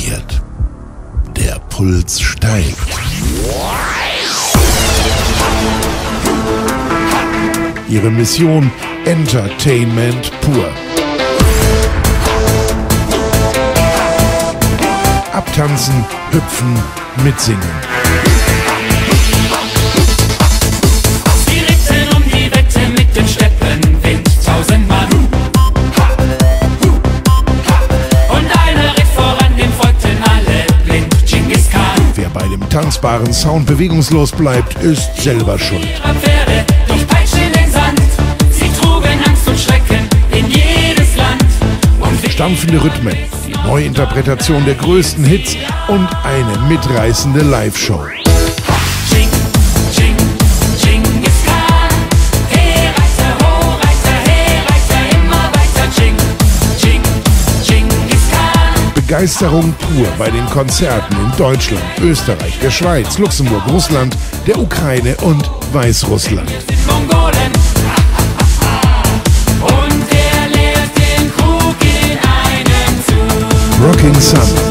pulsiert. Der Puls steigt. Ihre Mission: Entertainment pur. Abtanzen, hüpfen, mitsingen. Sie ritten um die Wette mit dem Steppenwind, 1000 Mann. Und einer ritt voran, dem folgten alle blind, Genghis Khan. Wer bei dem tanzbaren Sound bewegungslos bleibt, ist selber schuld. Ihre Pferde durchpeitschen in den Sand. Sie trugen Angst und Schrecken in jedes Land. Und Stampfende Rhythmen, die Neuinterpretation der größten Hits und eine mitreißende Live-Show. Ching, ching, Genghis Khan. Hey Reiter, ho Reiter, hey Reiter, immer weiter. Ching, ching, Genghis Khan. Begeisterung pur bei den Konzerten in Deutschland, Österreich, der Schweiz, Luxemburg, Russland, der Ukraine und Weißrussland. Sind Mongolen. Und er leert den Krug in einen zu. Rocking Sun.